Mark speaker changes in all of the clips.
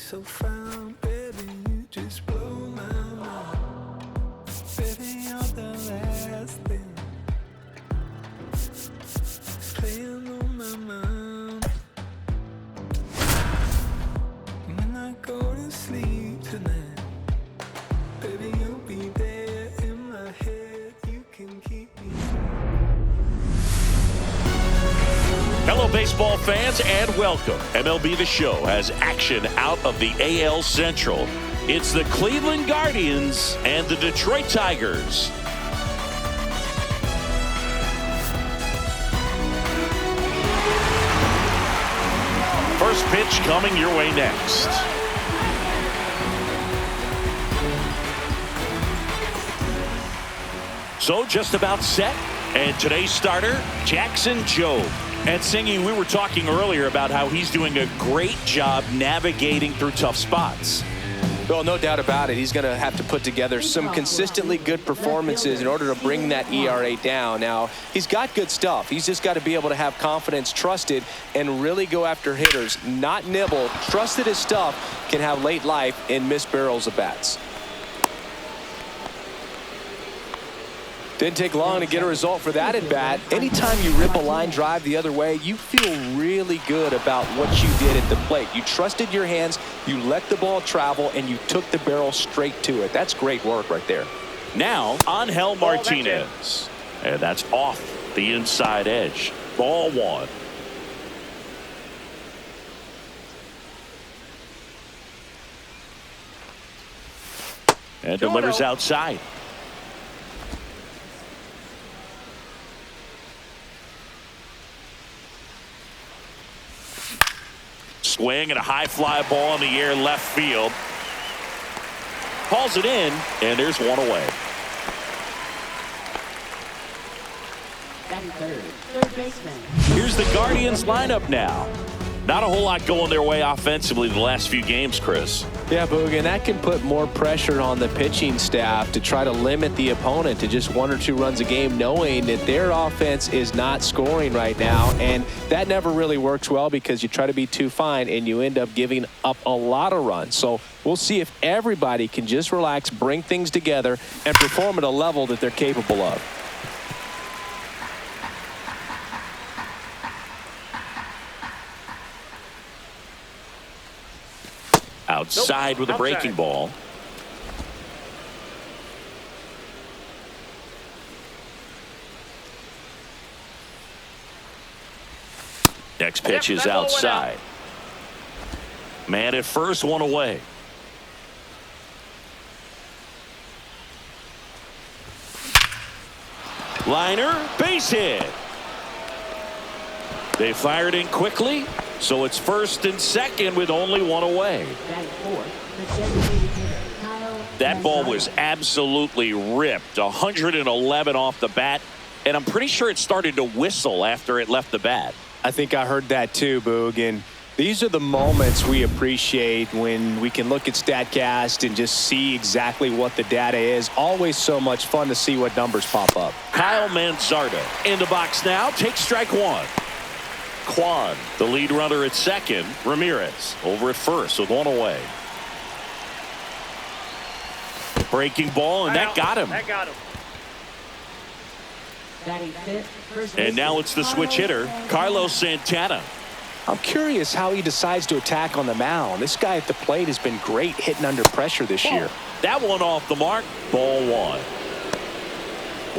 Speaker 1: so fine, baby, you just blow my mind. Baby, you're the last thing playing on my mind. When I go to sleep tonight, baby, you'll be there in my head. You can keep me.
Speaker 2: Hello, baseball fans, and welcome. MLB The Show has action out of the AL Central. It's the Cleveland Guardians and the Detroit Tigers. First pitch coming your way next. So just about set. And today's starter, Jackson Jobe. And Singy, we were talking earlier about how he's doing a great job navigating through tough spots.
Speaker 3: Well, no doubt about it. He's going to have to put together some consistently good performances in order to bring that ERA down. Now, he's got good stuff. He's just got to be able to have confidence, trust it, and really go after hitters, not nibble. Trust that his stuff can have late life and miss barrels of bats. Didn't take long to get a result for that at bat. Anytime you rip a line drive the other way, you feel really good about what you did at the plate. You trusted your hands, you let the ball travel, and you took the barrel straight to it. That's great work right there.
Speaker 2: Now, Angel Martinez. And that's off the inside edge. Ball one. And delivers outside. Swing and a high fly ball in the air left field. Calls it in, and there's one away.
Speaker 4: Third baseman.
Speaker 2: Here's the Guardians lineup now. Not a whole lot going their way offensively the last few games, Chris.
Speaker 3: Yeah, Boog, and that can put more pressure on the pitching staff to try to limit the opponent to just 1 or 2 runs a game, knowing that their offense is not scoring right now. And that never really works well because you try to be too fine and you end up giving up a lot of runs. So we'll see if everybody can just relax, bring things together, and perform at a level that they're capable of.
Speaker 2: Outside with a breaking ball. Next pitch is outside. Man at first, one away. Liner, base hit. They fired in quickly. So it's first and second with only one away. That ball was absolutely ripped. 111 off the bat. And I'm pretty sure it started to whistle after it left the bat.
Speaker 3: I think I heard that too, Boog. And these are the moments we appreciate when we can look at StatCast and just see exactly what the data is. Always so much fun to see what numbers pop up.
Speaker 2: Kyle Manzardo in the box now. Takes strike one. Kwan, the lead runner at second. Ramirez over at first with one away. Breaking ball, and that got him. And now it's the switch hitter, Carlos Santana.
Speaker 3: I'm curious how he decides to attack on the mound. This guy at the plate has been great hitting under pressure this year.
Speaker 2: That one off the mark. Ball one.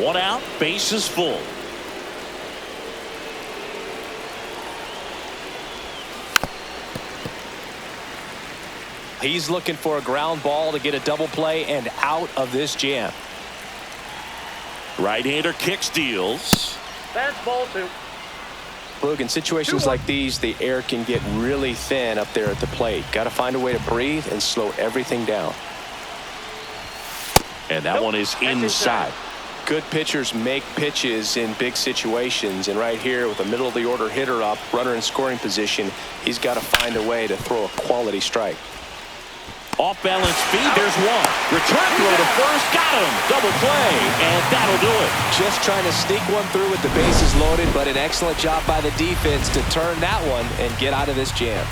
Speaker 2: One out, base is full.
Speaker 3: He's looking for a ground ball to get a double play and out of this jam.
Speaker 2: Right-hander kicks, deals.
Speaker 5: That's ball two.
Speaker 3: Look, in situations like these, the air can get really thin up there at the plate. Got to find a way to breathe and slow everything down.
Speaker 2: And that one is inside.
Speaker 3: Good pitchers make pitches in big situations, and right here with a middle-of-the-order hitter up, runner in scoring position, he's got to find a way to throw a quality strike.
Speaker 2: Off balance speed, there's one. Return throw to first, got him. Double play, and that'll do it.
Speaker 3: Just trying to sneak one through with the bases loaded, but an excellent job by the defense to turn that one and get out of this jam.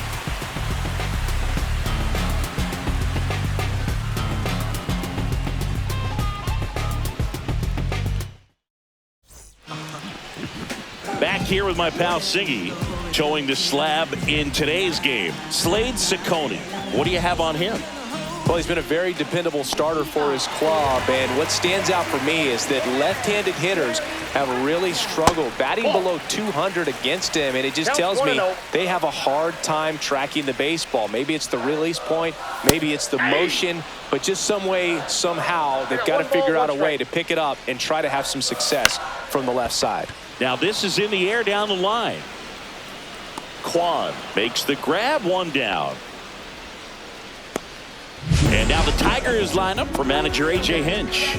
Speaker 2: here with my pal Siggy, towing the slab in today's game. Slade Ciccone, what do you have on him?
Speaker 3: Well, he's been a very dependable starter for his club, and what stands out for me is that left-handed hitters have really struggled batting below 200 against him, and it just tells me they have a hard time tracking the baseball. Maybe it's the release point, maybe it's the motion, but just some way, somehow, they've got to figure out a way to pick it up and try to have some success from the left side.
Speaker 2: Now this is in the air down the line. Kwan makes the grab, one down. And now the Tigers line up for manager A.J. Hinch.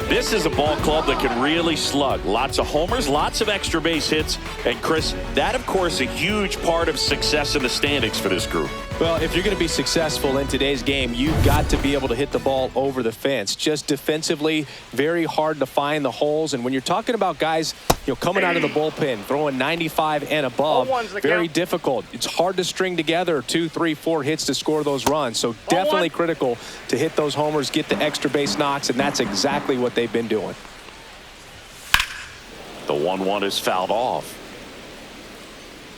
Speaker 2: This is a ball club that can really slug. Lots of homers, lots of extra base hits. And Chris, that of course a huge part of success in the standings for this group.
Speaker 3: Well, if you're going to be successful in today's game, you've got to be able to hit the ball over the fence. Just defensively, very hard to find the holes. And when you're talking about guys, coming out of the bullpen, throwing 95 and above, very difficult. It's hard to string together 2, 3, 4 hits to score those runs. So definitely critical to hit those homers, get the extra base knocks, and that's exactly what they've been doing.
Speaker 2: The 1-1 is fouled off.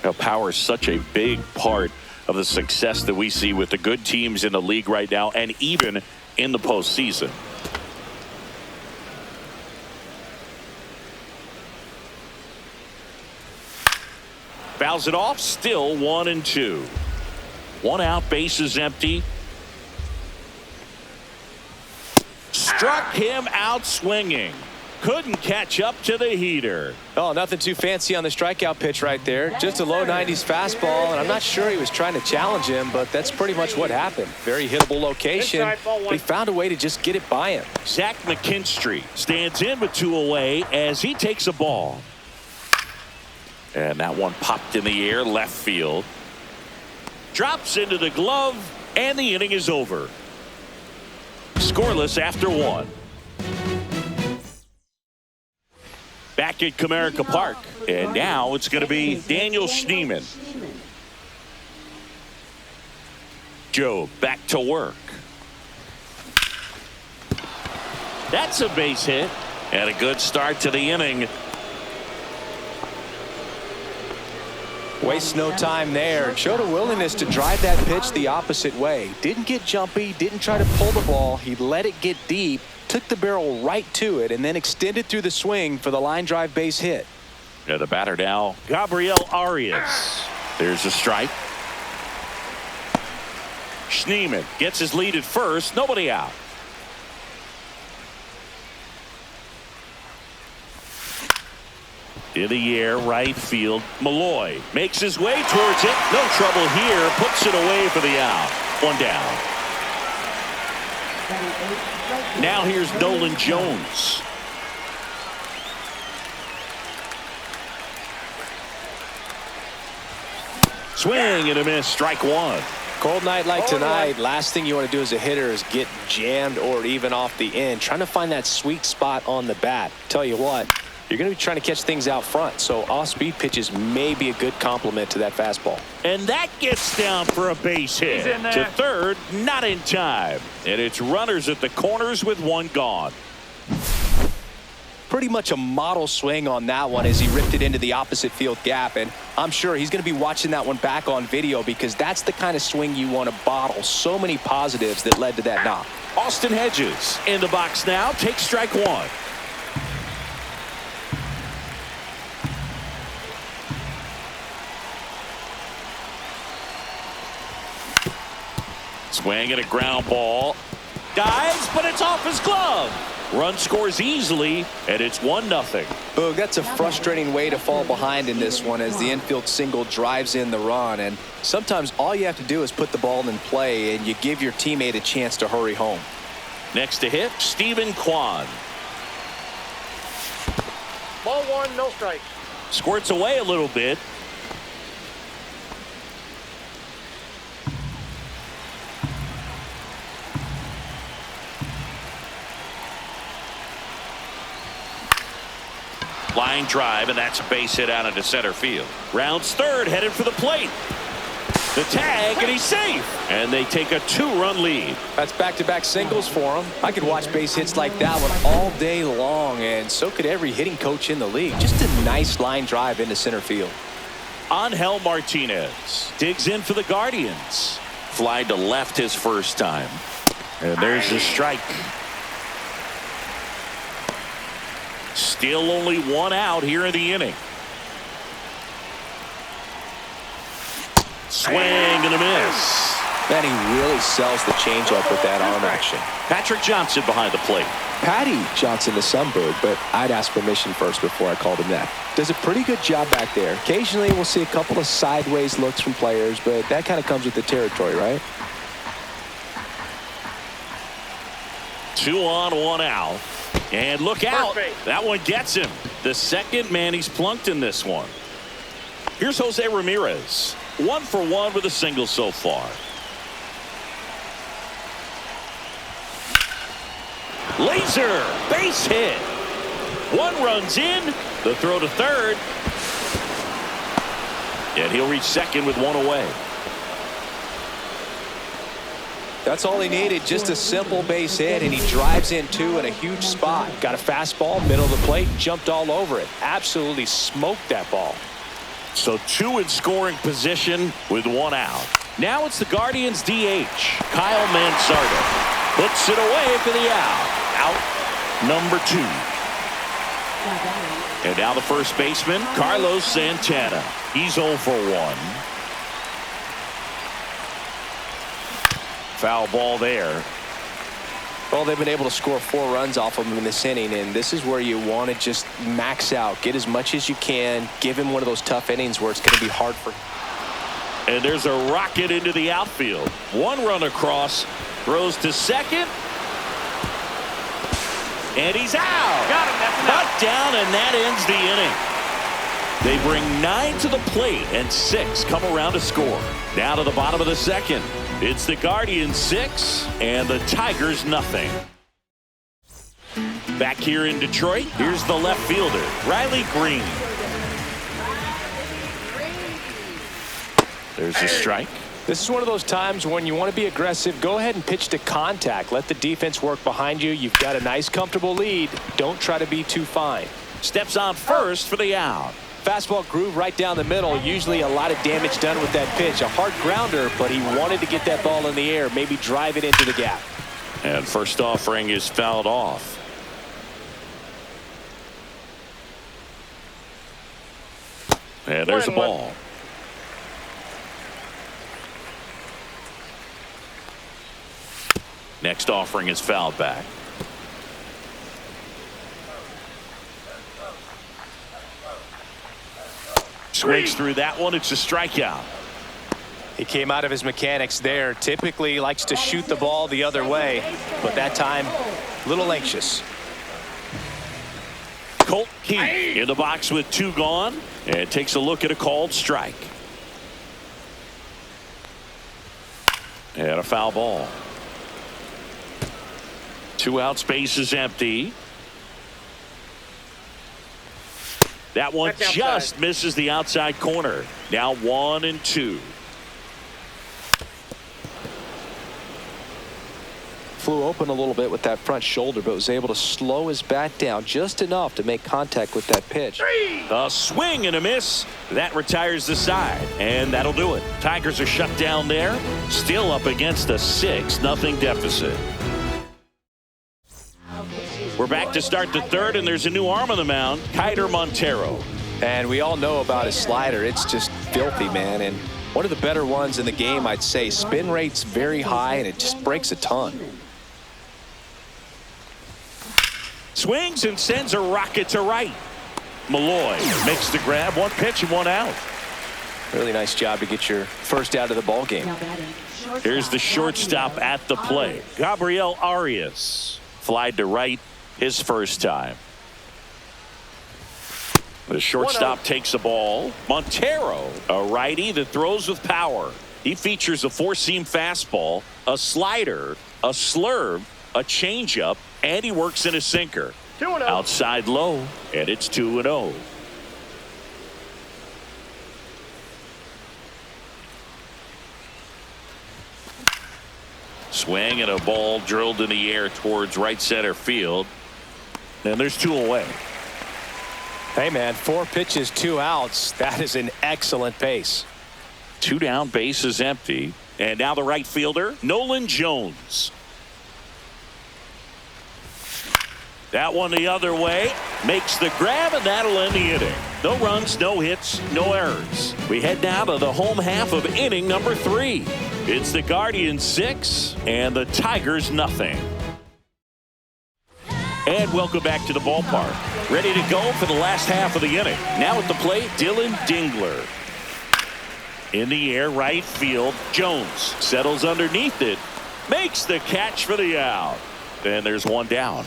Speaker 2: Now, power is such a big part of the success that we see with the good teams in the league right now, and even in the postseason. Fouls it off, still 1-2. One out, bases empty. Struck him out swinging. Couldn't catch up to the heater.
Speaker 3: Oh, nothing too fancy on the strikeout pitch right there. Just a low 90s fastball, and I'm not sure he was trying to challenge him, but that's pretty much what happened. Very hittable location, but he found a way to just get it by him.
Speaker 2: Zach McKinstry stands in with 2 away as he takes a ball. And that one popped in the air, left field. Drops into the glove, and the inning is over. Scoreless after 1. Back at Comerica Park, and now it's going to be Daniel Schneemann. Joe back to work. That's a base hit and a good start to the inning.
Speaker 3: Wastes no time there. Showed a willingness to drive that pitch the opposite way. Didn't get jumpy, didn't try to pull the ball. He let it get deep, took the barrel right to it, and then extended through the swing for the line drive base hit.
Speaker 2: Yeah, the batter now, Gabriel Arias. There's a strike. Schneemann gets his lead at first, nobody out. In the air, right field. Malloy makes his way towards it. No trouble here. Puts it away for the out. One down. Now here's Nolan Jones. Swing and a miss. Strike 1.
Speaker 3: Cold night like tonight, last thing you want to do as a hitter is get jammed or even off the end. Trying to find that sweet spot on the bat. Tell you what, you're going to be trying to catch things out front, so off-speed pitches may be a good complement to that fastball.
Speaker 2: And that gets down for a base hit. To third, not in time. And it's runners at the corners with 1 gone.
Speaker 3: Pretty much a model swing on that one as he ripped it into the opposite field gap, and I'm sure he's going to be watching that one back on video because that's the kind of swing you want to bottle. So many positives that led to that knock.
Speaker 2: Austin Hedges in the box now, takes strike 1. Swing and a ground ball. Dives, but it's off his glove. Run scores easily, and it's 1-0.
Speaker 3: Boog, that's a frustrating way to fall behind in this one as the infield single drives in the run. And sometimes all you have to do is put the ball in play, and you give your teammate a chance to hurry home.
Speaker 2: Next to hit, Stephen Kwan.
Speaker 4: Ball 1, no strike.
Speaker 2: Squirts away a little bit. Line drive, and that's a base hit out into center field. Rounds third, headed for the plate. The tag, and he's safe. And they take a 2-run lead.
Speaker 3: That's back-to-back singles for him. I could watch base hits like that one all day long, and so could every hitting coach in the league. Just a nice line drive into center field.
Speaker 2: Angel Martinez digs in for the Guardians. Fly to left his first time. And there's the strike. Still only one out here in the inning. Swing and a miss.
Speaker 3: Man, he really sells the changeup with that arm action.
Speaker 2: Patrick Johnson behind the plate.
Speaker 3: Patty Johnson, the Sunbird, but I'd ask permission first before I called him that. Does a pretty good job back there. Occasionally we'll see a couple of sideways looks from players, but that kind of comes with the territory, right?
Speaker 2: 2 on, 1 out. And look out.
Speaker 4: Perfect.
Speaker 2: That one gets him. The second man he's plunked in this one. Here's Jose Ramirez. 1 for 1 with a single so far. Laser base hit. 1 runs in. The throw to third. And he'll reach second with 1 away.
Speaker 3: That's all he needed, just a simple base hit, and he drives in 2 in a huge spot. Got a fastball, middle of the plate, jumped all over it. Absolutely smoked that ball.
Speaker 2: So 2 in scoring position with 1 out. Now it's the Guardians DH. Kyle Mansardo puts it away for the out. Out number 2. And now the first baseman, Carlos Santana. He's 0 for 1. Foul ball there.
Speaker 3: Well, they've been able to score 4 runs off of him in this inning, and this is where you want to just max out, get as much as you can, give him one of those tough innings where it's going to be hard for.
Speaker 2: And there's a rocket into the outfield. 1 run across, throws to second, and he's out.
Speaker 4: Got him. That's enough.
Speaker 2: Cut down, and that ends the inning. They bring 9 to the plate, and 6 come around to score. Now to the bottom of the second. It's the Guardians 6 and the Tigers nothing. Back here in Detroit, here's the left fielder, Riley Green. There's a strike.
Speaker 3: This is one of those times when you want to be aggressive. Go ahead and pitch to contact. Let the defense work behind you. You've got a nice, comfortable lead. Don't try to be too fine.
Speaker 2: Steps on first for the out.
Speaker 3: Fastball groove right down the middle. Usually a lot of damage done with that pitch. A hard grounder, but he wanted to get that ball in the air, maybe drive it into the gap.
Speaker 2: And first offering is fouled off. And there's the ball. Next offering is fouled back. Swings through that one. It's a strikeout.
Speaker 3: He came out of his mechanics there. Typically likes to shoot the ball the other way, but that time a little anxious.
Speaker 2: Colt Keith in the box with 2 gone and takes a look at a called strike. And a foul ball. 2 outs, base is empty. That one just misses the outside corner. Now 1 and 2.
Speaker 3: Flew open a little bit with that front shoulder, but was able to slow his bat down just enough to make contact with that pitch.
Speaker 2: A swing and a miss. That retires the side, and that'll do it. Tigers are shut down there. Still up against a 6-0 deficit. We're back to start the third, and there's a new arm on the mound, Kiter Montero.
Speaker 3: And we all know about his slider. It's just filthy, man. And one of the better ones in the game, I'd say. Spin rate's very high, and it just breaks a ton.
Speaker 2: Swings and sends a rocket to right. Malloy makes the grab. 1 pitch and 1 out.
Speaker 3: Really nice job to get your first out of the ball game.
Speaker 2: Here's the shortstop at the plate, Gabriel Arias. Flied to right his first time. The shortstop takes the ball. Montero, a righty that throws with power. He features a 4-seam fastball, a slider, a slurve, a changeup, and he works in a sinker.
Speaker 4: 2-0.
Speaker 2: Outside low, and it's 2-0. Swing and a ball drilled in the air towards right center field. And there's 2 away.
Speaker 3: Hey, man, 4 pitches, 2 outs. That is an excellent pace.
Speaker 2: 2 down, base is empty. And now the right fielder, Nolan Jones. That one the other way. Makes the grab, and that'll end the inning. No runs, no hits, no errors. We head now to the home half of inning number 3. It's the Guardians 6 and the Tigers nothing. And welcome back to the ballpark. Ready to go for the last half of the inning. Now at the plate, Dylan Dingler. In the air, right field. Jones settles underneath it. Makes the catch for the out. And there's 1 down.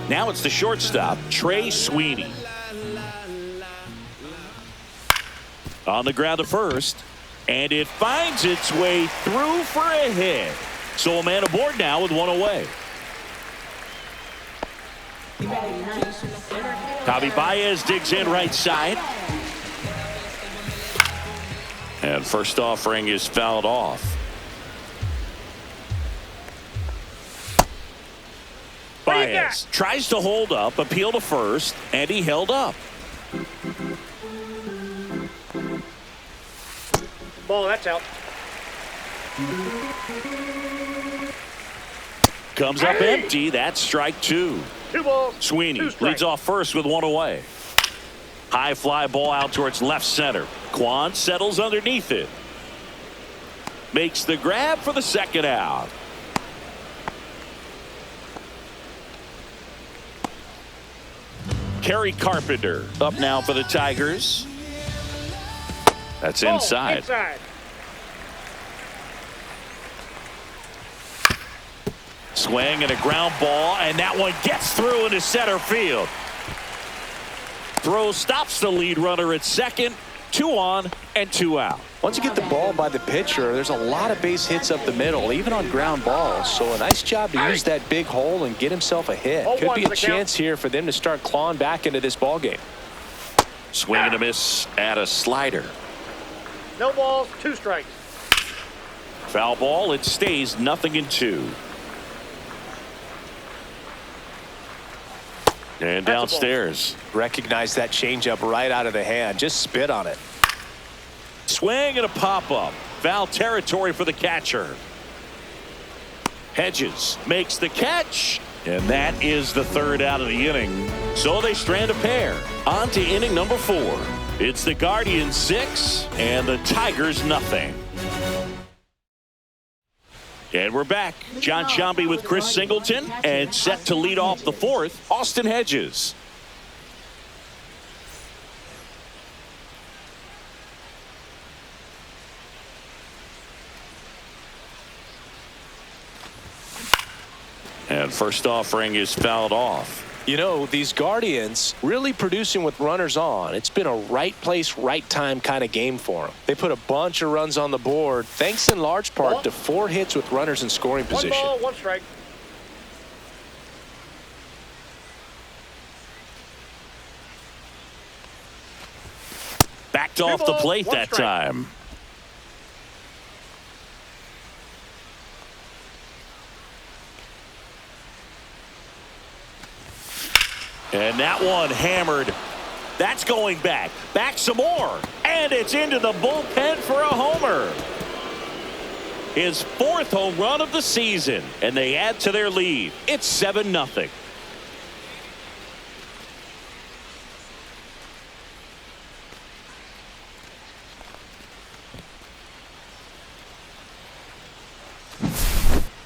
Speaker 2: Now it's the shortstop, Trey Sweeney. On the ground to first. And it finds its way through for a hit. So a man aboard now with 1 away. Javi Baez digs in right side. And first offering is fouled off. Baez tries to hold up, appeal to first, and he held up.
Speaker 4: Ball, that's out.
Speaker 2: Comes up empty. That's strike 2.
Speaker 4: 2 balls.
Speaker 2: Sweeney
Speaker 4: 2 strikes.
Speaker 2: leads off first with 1 away. High fly ball out towards left center. Kwan settles underneath it. Makes the grab for the second out. Kerry Carpenter up now for the Tigers. That's inside.
Speaker 4: Inside.
Speaker 2: Swing and a ground ball, and that one gets through into center field. Throw stops the lead runner at second. 2 on and 2 out.
Speaker 3: Once you get the ball by the pitcher, there's a lot of base hits up the middle, even on ground balls. So a nice job to use that big hole and get himself a hit. Could be a chance here for them to start clawing back into this ball game.
Speaker 2: Swing and a miss at a slider.
Speaker 4: No balls, 2 strikes.
Speaker 2: Foul ball. It stays 0-2. And downstairs.
Speaker 3: Recognize that changeup right out of the hand. Just spit on it.
Speaker 2: Swing and a pop-up. Foul territory for the catcher. Hedges makes the catch. And that is the 3rd out of the inning. So they strand a pair. On to inning number 4. It's the Guardians 6 and the Tigers nothing. And we're back. John Sciambi with Chris Singleton, and set to lead off the 4th, Austin Hedges. And first offering is fouled off.
Speaker 3: You know, these Guardians really producing with runners on. It's been a right place, right time kind of game for them. They put a bunch of runs on the board, thanks in large part to 4 hits with runners in scoring position.
Speaker 4: 1 ball, 1 strike.
Speaker 2: Backed off the plate that time. And that one hammered. That's going back. Back some more. And it's into the bullpen for a homer. His 4th home run of the season. And they add to their lead. It's 7-0.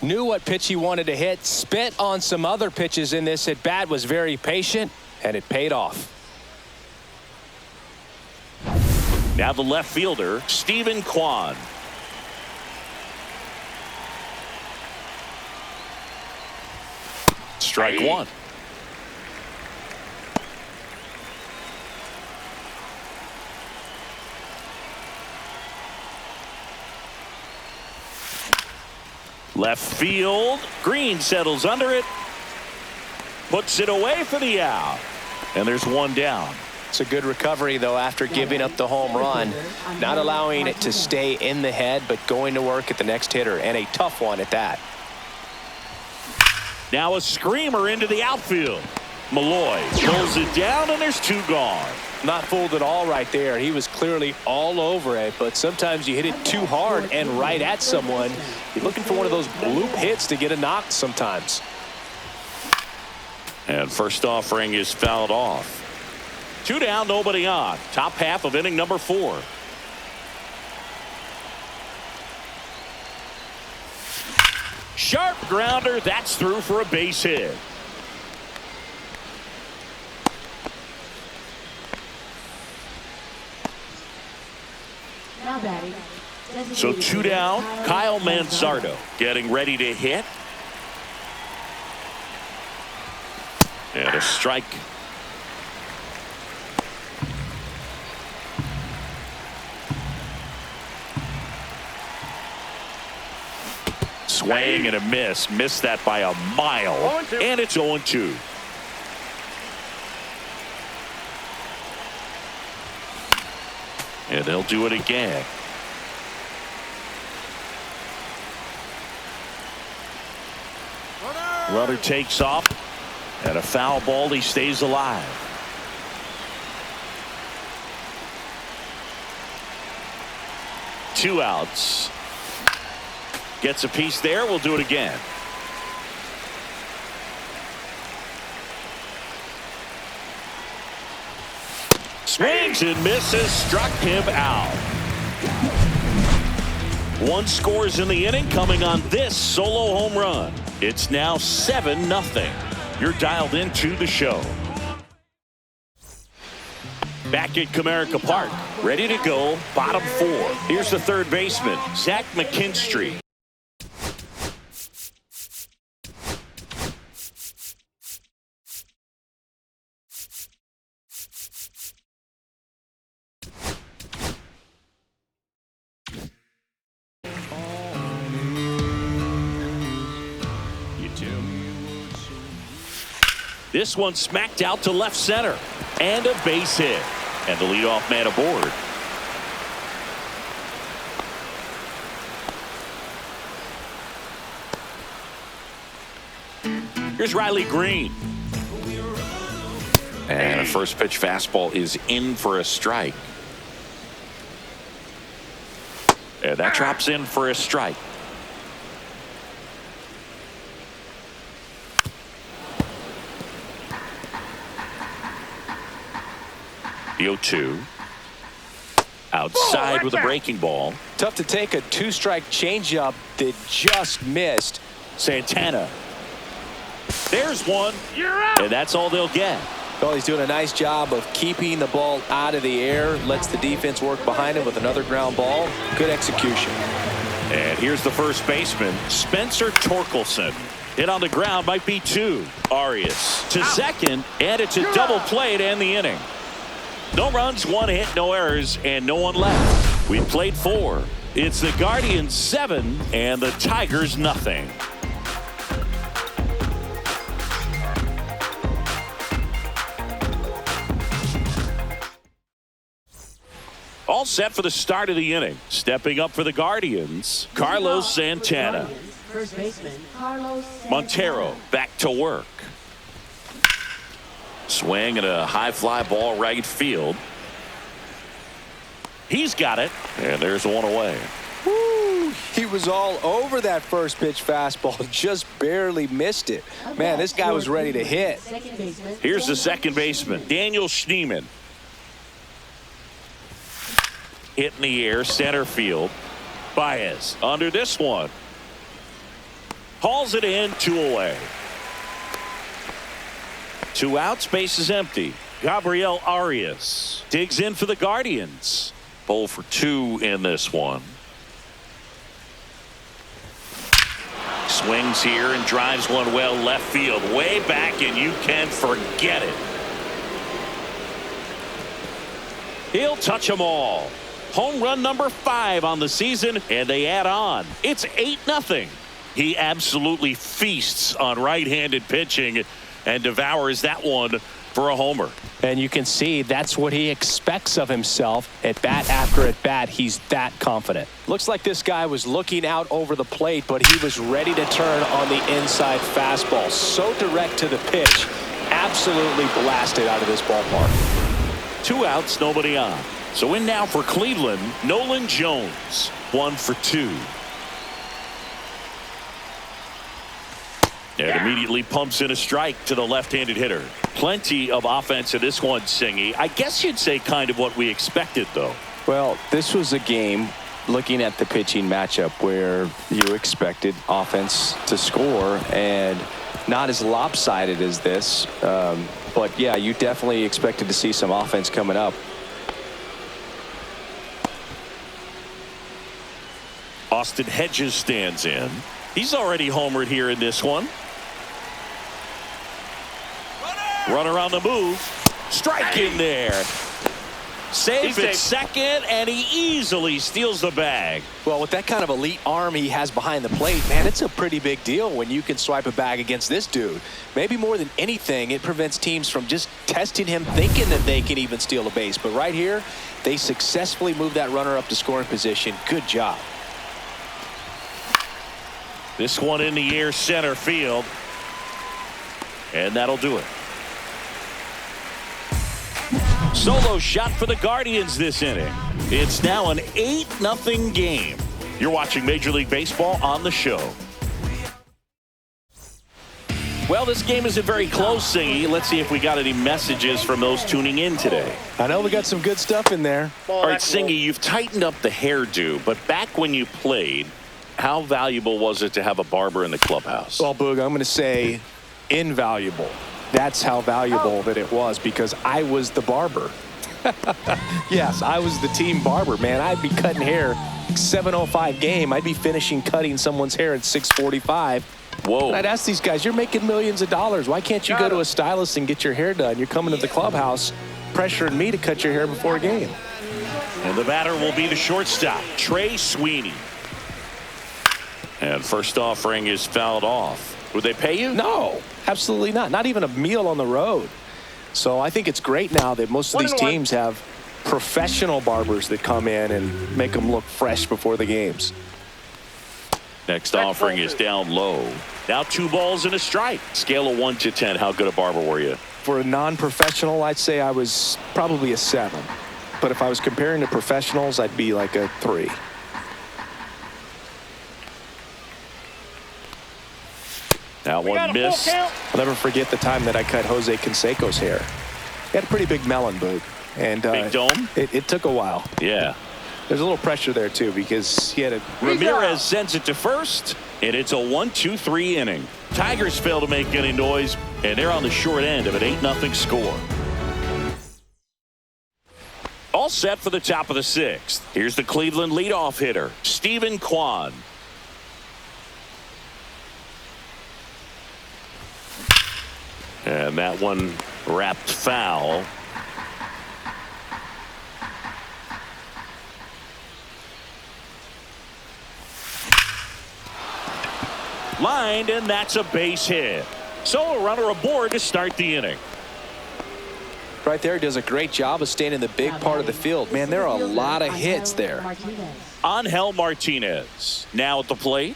Speaker 3: Knew what pitch he wanted to hit, spit on some other pitches in this at bat, was very patient, and it paid off.
Speaker 2: Now the left fielder, Stephen Kwan. Strike 1. Left field. Green settles under it. Puts it away for the out. And there's 1 down.
Speaker 3: It's a good recovery, though, after giving up the home run. Not allowing it to stay in the head, but going to work at the next hitter, and a tough one at that.
Speaker 2: Now a screamer into the outfield. Malloy pulls it down, and there's 2 gone.
Speaker 3: Not fooled at all right there. He was clearly all over it, but sometimes you hit it too hard and right at someone. You're looking for one of those bloop hits to get a knock sometimes.
Speaker 2: And first offering is fouled off. 2 down, nobody on. Top half of inning number 4. Sharp grounder. That's through for a base hit.
Speaker 5: Now batting.
Speaker 2: So 2 down. Kyle Manzardo getting ready to hit. And a strike. Swing and a miss. Missed that by a mile. And it's 0-2. And they'll do it again. Runner takes off. And a foul ball. He stays alive. Two outs. Gets a piece there. We'll do it again. Swings and misses. Struck him out. 1 scores in the inning, coming on this solo home run. It's now 7-0. You're dialed into the show. Back at Comerica Park, ready to go, bottom 4. Here's the third baseman, Zach McKinstry. This one smacked out to left center. And a base hit. And the leadoff man aboard. Here's Riley Green. And a first pitch fastball is in for a strike. And that drops in for a strike. The 0-2. Outside with a breaking ball.
Speaker 3: Tough to take a 2-strike changeup that just missed.
Speaker 2: Santana. There's one.
Speaker 4: You're out.
Speaker 2: And that's all they'll get.
Speaker 3: Well, he's doing a nice job of keeping the ball out of the air. Lets the defense work behind him with another ground ball. Good execution.
Speaker 2: And here's the first baseman, Spencer Torkelson. Hit on the ground might be 2. Arias to second, and it's a double play to end the inning. No runs, 1 hit, no errors, and no one left. We played 4. It's the Guardians 7 and the Tigers nothing. All set for the start of the inning. Stepping up for the Guardians, Carlos Santana.
Speaker 5: First baseman, Carlos Santana.
Speaker 2: Montero back to work. Swing and a high fly ball right field. He's got it, and there's one away.
Speaker 3: Woo! He was all over that first pitch fastball, just barely missed it. Man, this guy was ready to hit.
Speaker 2: Here's the second baseman, Daniel Schneemann. Hit in the air, center field. Baez under this one. Hauls it in, 2 away. 2 outs, base is empty. Gabriel Arias digs in for the Guardians. 0 for 2 in this one. Swings here and drives one well left field, way back, and you can forget it. He'll touch them all. Home run number 5 on the season, and they add on. It's 8-0. He absolutely feasts on right-handed pitching and devours that one for a homer.
Speaker 3: And you can see that's what he expects of himself at bat after at bat. He's that confident. Looks like this guy was looking out over the plate, but he was ready to turn on the inside fastball. So direct to the pitch. Absolutely blasted out of this ballpark.
Speaker 2: 2 outs, nobody on. So in now for Cleveland, Nolan Jones, 1 for 2. And immediately pumps in a strike to the left-handed hitter. Plenty of offense in this one, Singy. I guess you'd say kind of what we expected, though.
Speaker 3: Well, this was a game, looking at the pitching matchup, where you expected offense to score, and not as lopsided as this. But, yeah, you definitely expected to see some offense coming up.
Speaker 2: Austin Hedges stands in. He's already homered here in this one. Runner on the move. Strike in there. Safe at second, and he easily steals the bag.
Speaker 3: Well, with that kind of elite arm he has behind the plate, man, it's a pretty big deal when you can swipe a bag against this dude. Maybe more than anything, it prevents teams from just testing him, thinking that they can even steal a base. But right here, they successfully move that runner up to scoring position. Good job.
Speaker 2: This one in the air, center field. And that'll do it. Solo shot for the Guardians this inning. It's now an 8-0 game. You're watching Major League Baseball on the show. Well, this game isn't very close, Singy. Let's see if we got any messages from those tuning in today.
Speaker 3: I know we got some good stuff in there.
Speaker 2: All right, Singy, you've tightened up the hairdo, but back when you played, how valuable was it to have a barber in the clubhouse?
Speaker 3: Well, Boog, I'm going to say invaluable. That's how valuable that it was, because I was the barber. Yes, I was the team barber, man. I'd be cutting hair 7:05 game. I'd be finishing cutting someone's hair at 6:45.
Speaker 2: Whoa.
Speaker 3: And I'd ask these guys, you're making millions of dollars. Why can't you go to a stylist and get your hair done? You're coming to the clubhouse pressuring me to cut your hair before a game.
Speaker 2: And the batter will be the shortstop, Trey Sweeney. And first offering is fouled off. Would they pay you?
Speaker 3: No, absolutely not. Not even a meal on the road. So I think it's great now that most of these teams have professional barbers that come in and make them look fresh before the games.
Speaker 2: Next offering is down low. Now 2 balls and a strike. Scale of 1 to 10. How good a barber were you?
Speaker 3: For a non-professional, I'd say I was probably a 7. But if I was comparing to professionals, I'd be like a 3.
Speaker 2: That one missed.
Speaker 3: I'll never forget the time that I cut Jose Canseco's hair. He had a pretty big melon, Boog. And
Speaker 2: big dome?
Speaker 3: It took a while.
Speaker 2: Yeah.
Speaker 3: There's a little pressure there, too, because he had a...
Speaker 2: Ramirez sends it to first, and it's a 1-2-3 inning. Tigers fail to make any noise, and they're on the short end of an 8-0 score. All set for the top of the 6th. Here's the Cleveland leadoff hitter, Stephen Kwan. And that one wrapped foul. Lined, and that's a base hit. So a runner aboard to start the inning.
Speaker 3: Right there, does a great job of staying in the big part of the field. Man, there are a lot of hits there.
Speaker 2: Angel Martinez now at the plate.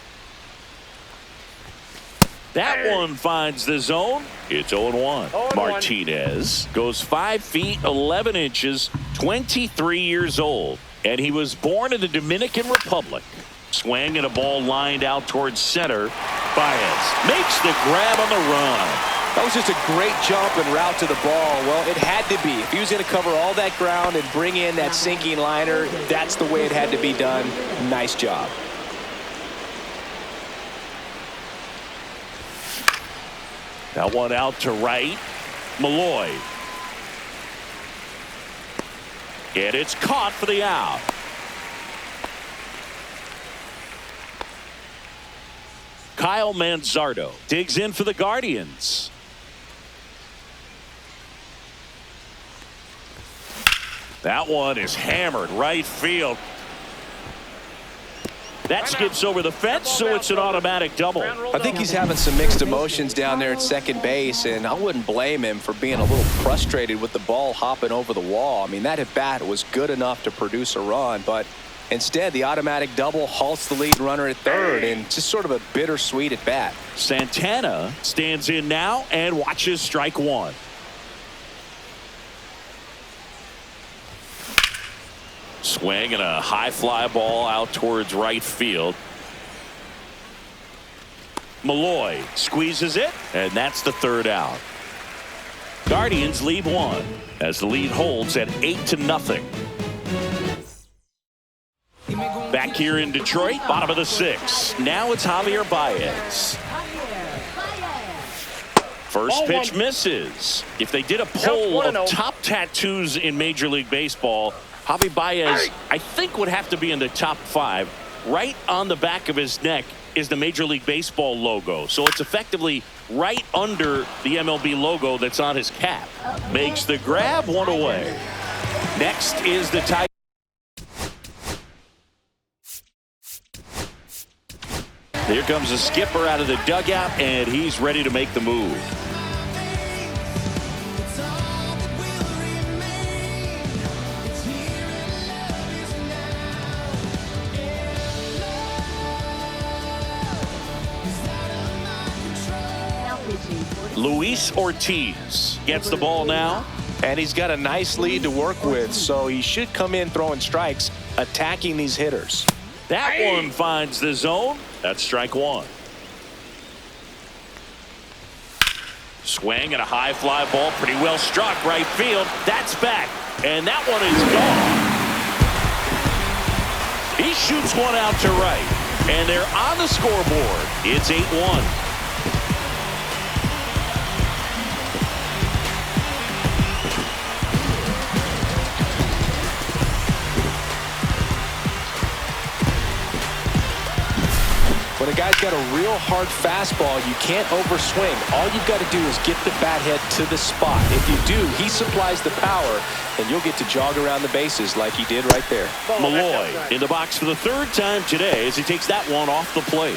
Speaker 2: That one finds the zone. It's 0-1. Martinez goes 5 feet 11 inches, 23 years old, and he was born in the Dominican Republic. Swing and a ball lined out towards center. Baez makes the grab on the run.
Speaker 3: That was just a great jump and route to the ball. Well, it had to be. If he was going to cover all that ground and bring in that sinking liner, that's the way it had to be done. Nice job.
Speaker 2: That one out to right. Malloy. And it's caught for the out. Kyle Manzardo digs in for the Guardians. That one is hammered right field. That skips over the fence, so it's an automatic double.
Speaker 3: I think he's having some mixed emotions down there at second base, and I wouldn't blame him for being a little frustrated with the ball hopping over the wall. I mean, that at bat was good enough to produce a run, but instead the automatic double halts the lead runner at third, and just sort of a bittersweet at bat.
Speaker 2: Santana stands in now and watches strike one. Swing and a high fly ball out towards right field. Malloy squeezes it, and that's the third out. Guardians lead one as the lead holds at 8-0. Back here in Detroit, bottom of the sixth. Now it's Javier Baez. First pitch misses. If they did a poll of top tattoos in Major League Baseball, Javi Baez, I think, would have to be in the top 5. Right on the back of his neck is the Major League Baseball logo. So it's effectively right under the MLB logo that's on his cap. Makes the grab, one away. Next is the Tigers. Here comes the skipper out of the dugout, and he's ready to make the move. Luis Ortiz gets the ball now.
Speaker 3: And he's got a nice lead to work with, so he should come in throwing strikes, attacking these hitters.
Speaker 2: That one finds the zone. That's strike one. Swing and a high fly ball, pretty well struck right field. That's back, and that one is gone. He shoots one out to right, and they're on the scoreboard. It's 8-1.
Speaker 3: When a guy's got a real hard fastball, you can't overswing. All you've got to do is get the bat head to the spot. If you do, he supplies the power, and you'll get to jog around the bases like he did right there.
Speaker 2: Malloy in the box for the third time today as he takes that one off the plate.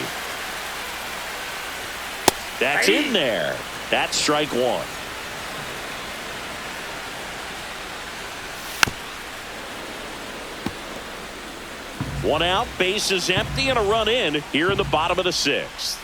Speaker 2: That's in there. That's strike one. One out, base is empty, and a run in here in the bottom of the sixth.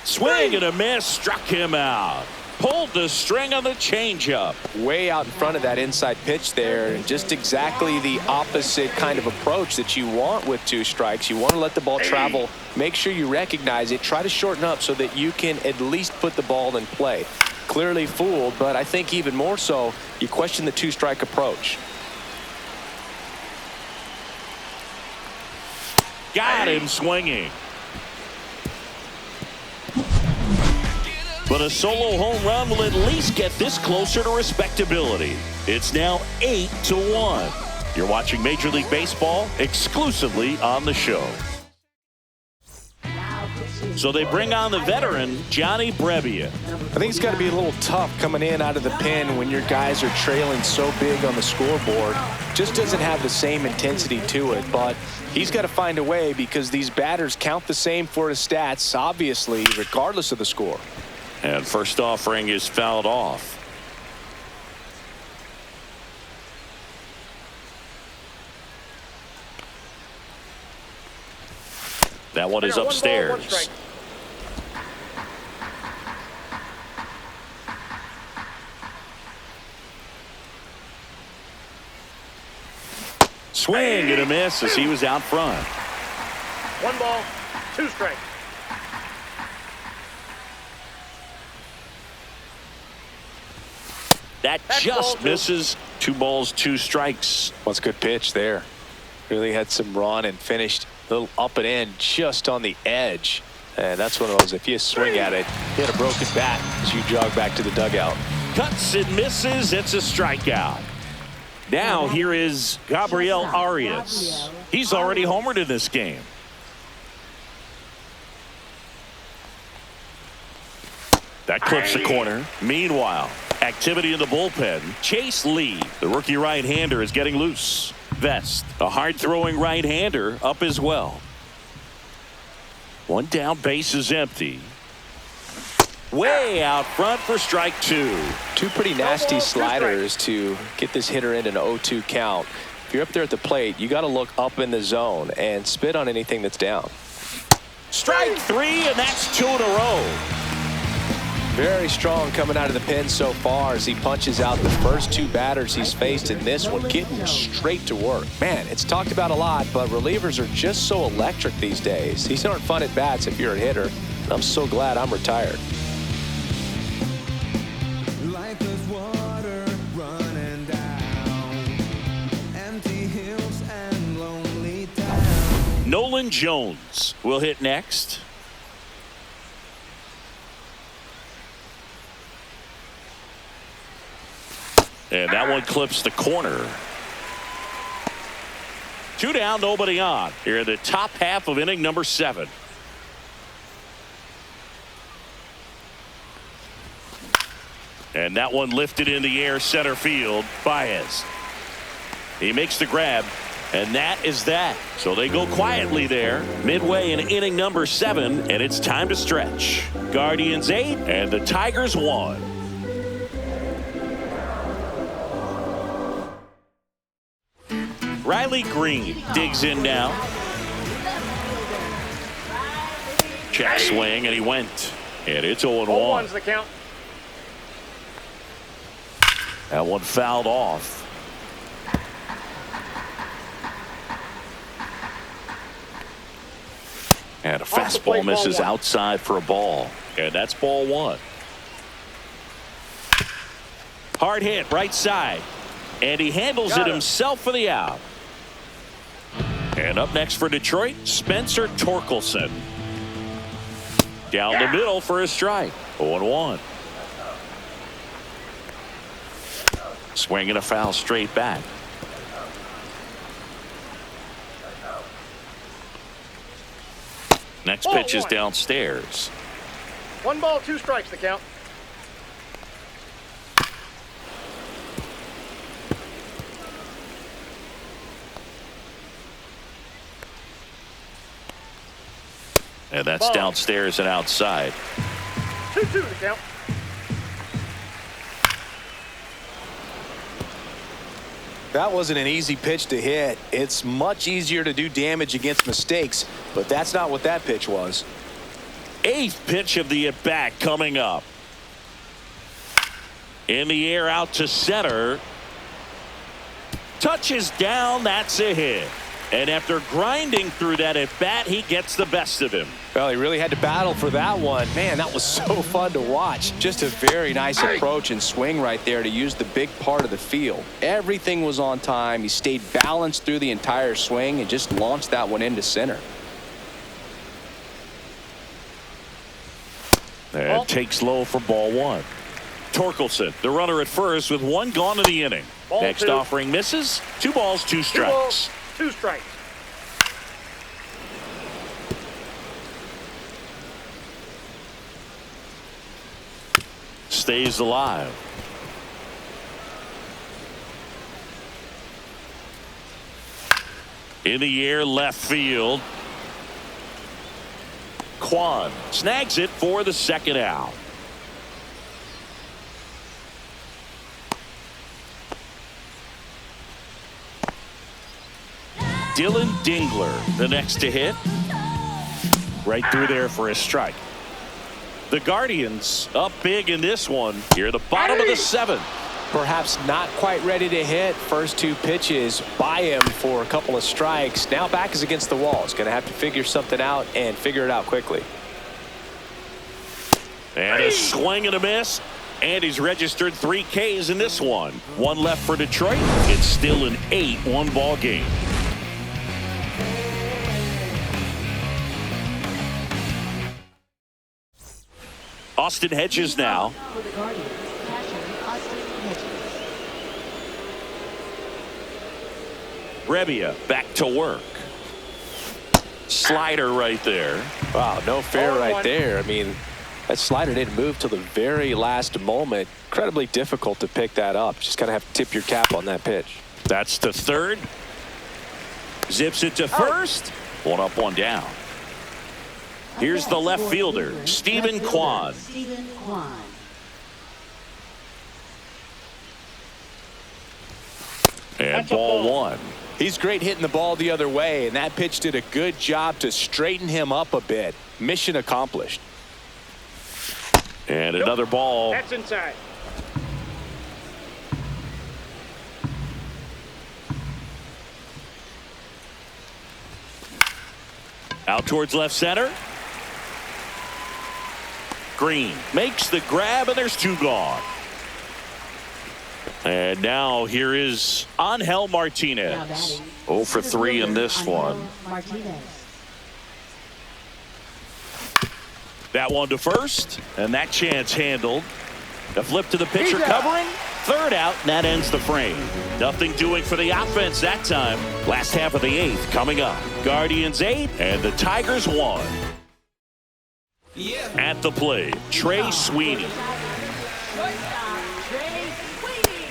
Speaker 2: Swing and a miss, struck him out. Pulled the string on the changeup.
Speaker 3: Way out in front of that inside pitch there, and just exactly the opposite kind of approach that you want with two strikes. You want to let the ball travel. Make sure you recognize it. Try to shorten up so that you can at least put the ball in play. Clearly fooled, but I think even more so, you question the two-strike approach.
Speaker 2: Got him swinging. But a solo home run will at least get this closer to respectability. It's now 8-1. You're watching Major League Baseball exclusively on the show. So they bring on the veteran, Johnny Brebbia.
Speaker 3: I think it's got to be a little tough coming in out of the pen when your guys are trailing so big on the scoreboard. Just doesn't have the same intensity to it, but he's got to find a way because these batters count the same for his stats, obviously, regardless of the score.
Speaker 2: And first offering is fouled off. That one is upstairs.
Speaker 4: 1 ball, 1 strike.
Speaker 2: Swing and a miss as he was out front.
Speaker 4: 1 ball, 2 strikes.
Speaker 2: That just misses. 2 balls, 2 strikes.
Speaker 3: What's a good pitch there? Really had some run and finished a little up and in just on the edge. And that's one of those, if you swing at it, hit a broken bat as you jog back to the dugout.
Speaker 2: Cuts and misses. It's a strikeout. Now here is Gabriel Arias. He's already homered in this game. That clips the corner. Meanwhile, activity in the bullpen. Chase Lee, the rookie right-hander, is getting loose. Vest, a hard-throwing right-hander, up as well. One down, base is empty. Way out front for strike two.
Speaker 3: Two pretty nasty sliders to get this hitter in an 0-2 count. If you're up there at the plate, you got to look up in the zone and spit on anything that's down.
Speaker 2: Strike three, and that's two in a row.
Speaker 3: Very strong coming out of the pen so far as he punches out the first two batters he's faced in this one, getting straight to work. Man, it's talked about a lot, but relievers are just so electric these days. These aren't fun at bats if you're a hitter. I'm so glad I'm retired.
Speaker 1: Like there's water running down empty hills and lonely towns.
Speaker 2: Nolan Jones will hit next. And that one clips the corner. Two down, nobody on. Here in the top half of inning number 7. And that one lifted in the air, center field. Baez. He makes the grab, and that is that. So they go quietly there, midway in inning number 7, and it's time to stretch. Guardians 8, and the Tigers 1. Riley Green digs in now. Check swing, and he went. And it's 0-1.
Speaker 4: 0-1's the count.
Speaker 2: That one fouled off. And a fastball misses outside for a ball. And that's ball 1. Hard hit, right side. And he handles it himself for the out. And up next for Detroit, Spencer Torkelson. Down the middle for a strike. 0-1. Swing and a foul straight back. Next pitch is downstairs.
Speaker 4: 1 ball, 2 strikes the count.
Speaker 2: And that's downstairs and outside.
Speaker 4: 2-2 the count.
Speaker 3: That wasn't an easy pitch to hit. It's much easier to do damage against mistakes, but that's not what that pitch was.
Speaker 2: 8th pitch of the at-bat coming up. In the air out to center. Touches down, that's a hit. And after grinding through that at-bat, he gets the best of him.
Speaker 3: Well, he really had to battle for that one. Man, that was so fun to watch. Just a very nice approach and swing right there to use the big part of the field. Everything was on time. He stayed balanced through the entire swing and just launched that one into center.
Speaker 2: And takes low for ball 1. Torkelson, the runner at first with 1 gone in the inning.
Speaker 4: Ball
Speaker 2: Next
Speaker 4: 2.
Speaker 2: offering misses. 2 balls, 2
Speaker 4: 2
Speaker 2: strikes.
Speaker 4: balls, 2 strikes.
Speaker 2: Stays alive. In the air, left field. Kwan snags it for the second out. Dylan Dingler, the next to hit. Right through there for a strike. The Guardians up big in this one. Here, the bottom of the 7th.
Speaker 3: Perhaps not quite ready to hit. First 2 pitches by him for a couple of strikes. Now back is against the wall. He's going to have to figure something out and figure it out quickly.
Speaker 2: And a swing and a miss. And he's registered 3 Ks in this one. 1 left for Detroit. It's still an 8-1 ball game. Austin Hedges now.
Speaker 5: For the Guardians, catcher Austin Hedges.
Speaker 2: Rebbia back to work. Slider right there.
Speaker 3: Wow, no fair right there. I mean, that slider didn't move till the very last moment. Incredibly difficult to pick that up. Just kind of have to tip your cap on that pitch.
Speaker 2: That's the 3rd. Zips it to first. 1 up, 1 down. Here's the left fielder, Stephen Kwan. And ball one.
Speaker 3: He's great hitting the ball the other way, and that pitch did a good job to straighten him up a bit. Mission accomplished.
Speaker 2: And another ball.
Speaker 4: That's inside.
Speaker 2: Out towards left center. Green makes the grab, and there's two gone. And now here is Angel Martinez. 0 for 3 in this one. That one to first, and that chance handled. The flip to the pitcher covering. Third out, and that ends the frame. Nothing doing for the offense that time. Last half of the 8th coming up. Guardians 8 and the Tigers 1. At the plate, Trey Sweeney.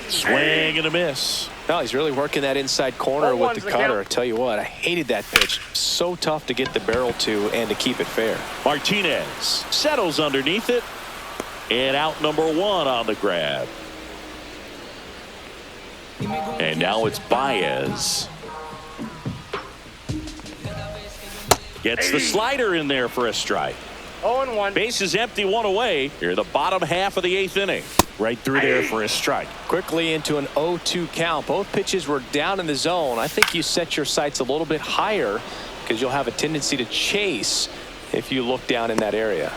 Speaker 2: Swing and a miss.
Speaker 3: No, he's really working that inside corner with the cutter. I tell you what, I hated that pitch. So tough to get the barrel to and to keep it fair.
Speaker 2: Martinez settles underneath it. And out number 1 on the grab. And now it's Baez. Gets the slider in there for a strike.
Speaker 4: 0-1.
Speaker 2: Base is empty, 1 away. Here the bottom half of the 8th inning. Right through there for a strike.
Speaker 3: Quickly into an 0-2 count. Both pitches were down in the zone. I think you set your sights a little bit higher because you'll have a tendency to chase if you look down in that area.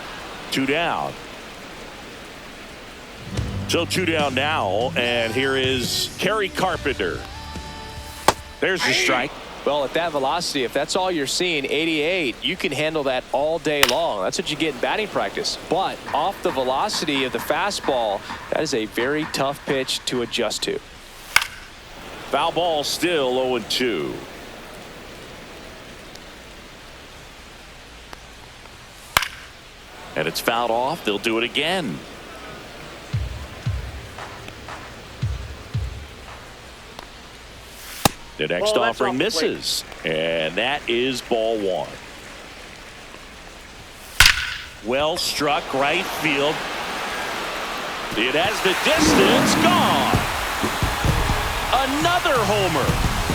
Speaker 2: 2 down. So 2 down now, and here is Kerry Carpenter. There's the strike.
Speaker 3: Well, at that velocity, if that's all you're seeing, 88, you can handle that all day long. That's what you get in batting practice. But off the velocity of the fastball, that is a very tough pitch to adjust to.
Speaker 2: Foul ball still 0-2. And it's fouled off. They'll do it again. The next offering misses, and that is ball 1. Well struck right field. It has the distance, gone. Another homer.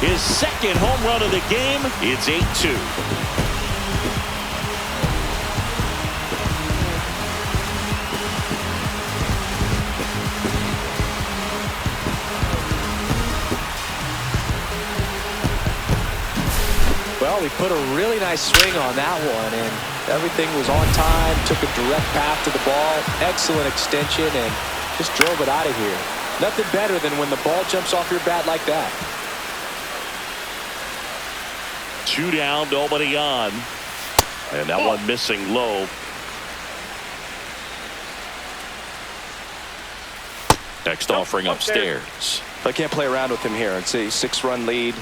Speaker 2: His second home run of the game. It's 8-2.
Speaker 3: Well, he put a really nice swing on that one, and everything was on time, took a direct path to the ball, excellent extension, and just drove it out of here. Nothing better than when the ball jumps off your bat like that.
Speaker 2: 2 down, nobody on. And that one missing low. Next offering upstairs.
Speaker 3: I can't play around with him here. It's a 6-run lead.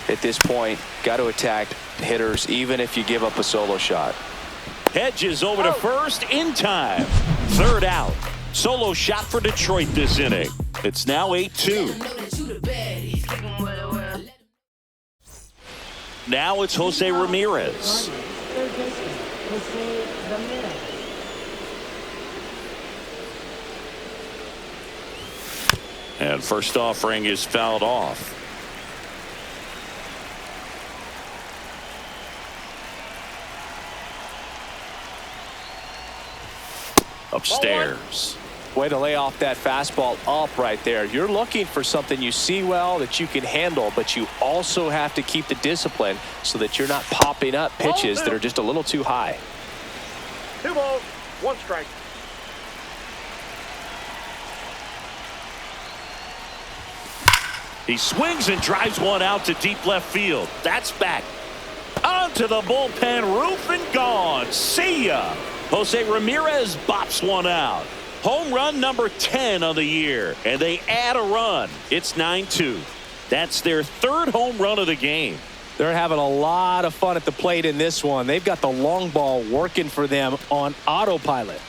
Speaker 3: At this point, got to attack hitters even if you give up a solo shot.
Speaker 2: Hedges over to first in time. Third out. Solo shot for Detroit this inning. It's now 8-2. Now it's Jose Ramirez. And first offering is fouled off. Upstairs.
Speaker 3: Way to lay off that fastball up right there. You're looking for something you see well that you can handle, but you also have to keep the discipline so that you're not popping up pitches that are just a little too high.
Speaker 4: 2 balls, 1 strike.
Speaker 2: He swings and drives one out to deep left field. That's back. Onto the bullpen roof and gone. See ya. Jose Ramirez bops one out. Home run number 10 on the year, and they add a run. It's 9-2. That's their 3rd home run of the game.
Speaker 3: They're having a lot of fun at the plate in this one. They've got the long ball working for them on autopilot.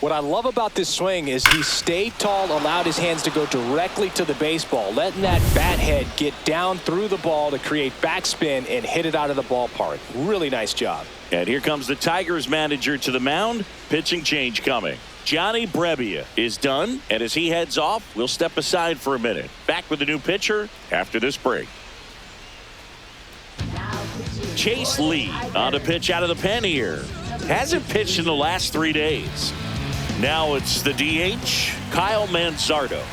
Speaker 3: What I love about this swing is he stayed tall, allowed his hands to go directly to the baseball, letting that bat head get down through the ball to create backspin and hit it out of the ballpark. Really nice job.
Speaker 2: And here comes the Tigers manager to the mound. Pitching change coming. Johnny Brebbia is done, and as he heads off, we'll step aside for a minute. Back with the new pitcher after this break. Chase Lee on a pitch out of the pen here. Hasn't pitched in the last 3 days. Now it's the DH, Kyle Manzardo.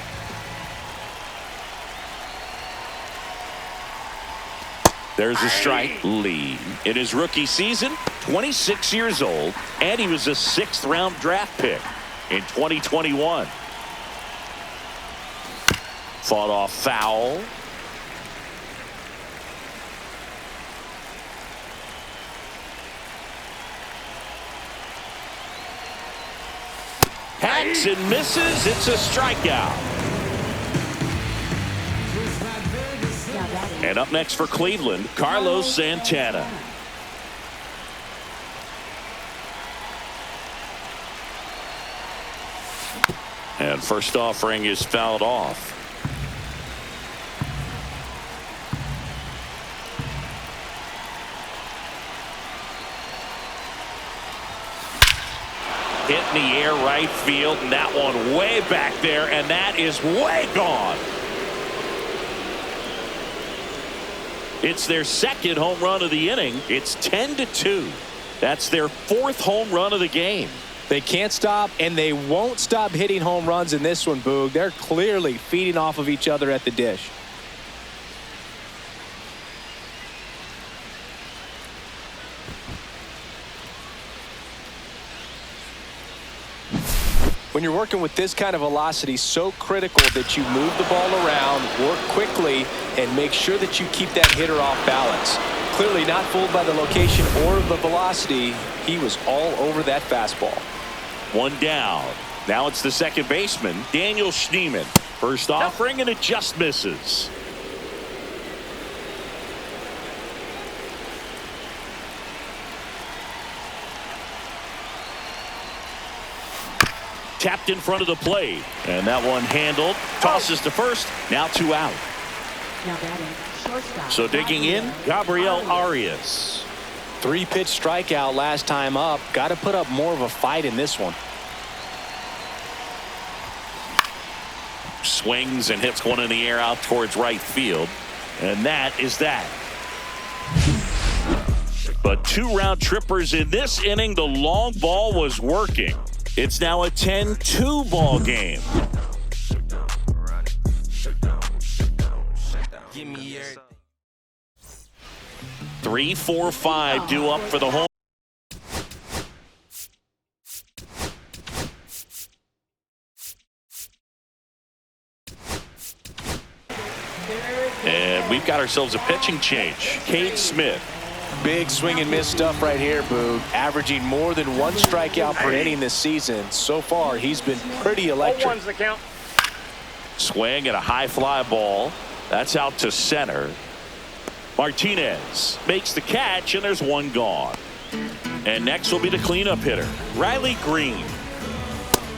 Speaker 2: There's a strike. Lee, in his rookie season, 26 years old, and he was a 6th-round draft pick in 2021. Fought off foul. Hacks and misses. It's a strikeout. And up next for Cleveland, Carlos Santana. And first offering is fouled off. Hit in the air right field, and that one way back there, and that is way gone. It's their 2nd home run of the inning. It's 10-2. That's their 4th home run of the game.
Speaker 3: They can't stop, and they won't stop hitting home runs in this one, Boog. They're clearly feeding off of each other at the dish. When you're working with this kind of velocity, so critical that you move the ball around, work quickly, and make sure that you keep that hitter off balance. Clearly not fooled by the location or the velocity. He was all over that fastball.
Speaker 2: One down. Now it's the second baseman, Daniel Schneemann. First offering, and it just misses. Tapped in front of the plate, and that one handled. Tosses to first. Now 2 out.
Speaker 5: Now batting, shortstop.
Speaker 2: So digging in, Gabriel Arias.
Speaker 3: 3-pitch strikeout last time up. Got to put up more of a fight in this one.
Speaker 2: Swings and hits one in the air out towards right field, and that is that. But 2 round trippers in this inning. The long ball was working. It's now a 10-2 ball game. 3, 4, 5 due up for the home. And we've got ourselves a pitching change. Cade Smith.
Speaker 3: Big swing and miss stuff right here, Boog. Averaging more than 1 strikeout per inning this season. So far, he's been pretty electric.
Speaker 4: 0-1's the count.
Speaker 2: Swing at a high fly ball. That's out to center. Martinez makes the catch, and there's 1 gone. And next will be the cleanup hitter, Riley Green.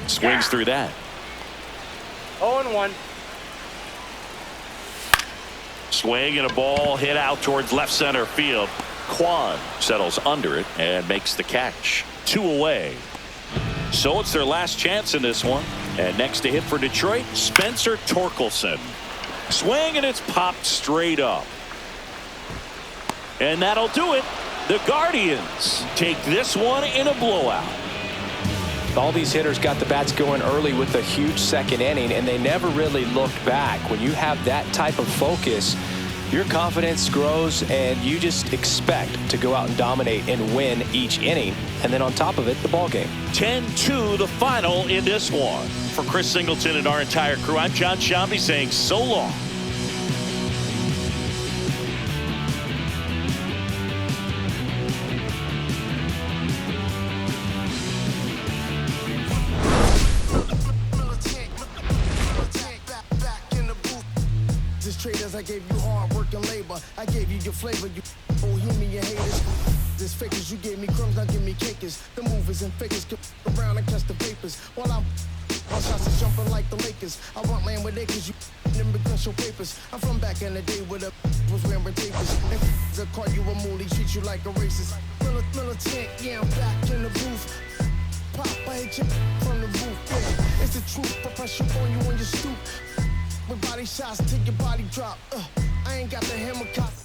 Speaker 2: Swings through that.
Speaker 4: 0-1.
Speaker 2: Swing and a ball hit out towards left center field. Kwan settles under it and makes the catch. 2 away. So it's their last chance in this one. And next to hit for Detroit, Spencer Torkelson. Swing, and it's popped straight up. And that'll do it. The Guardians take this one in a blowout.
Speaker 3: All these hitters got the bats going early with a huge 2nd inning, and they never really looked back. When you have that type of focus, your confidence grows, and you just expect to go out and dominate and win each inning. And then on top of it, the ball game.
Speaker 2: 10-2 the final in this one. For Chris Singleton and our entire crew, I'm John Shambi saying so long.
Speaker 6: Traders, I gave you hard work and labor. I gave you your flavor. You human, you haters. This fakers, you gave me crumbs, now give me cakers. The movers and fakers get around and catch the vapors. While I'm my shots is jumping like the Lakers. I want land with acres, you immigrant show papers. I'm from back in the day where the was wearing papers. And they'll call you a moolie, treat you like a racist. Militant, yeah, I'm back in the booth. Pop, I hit you from the roof, yeah. It's the truth, but pressure on you when you stoop. With body shots till your body drop. I ain't got the hammer cock.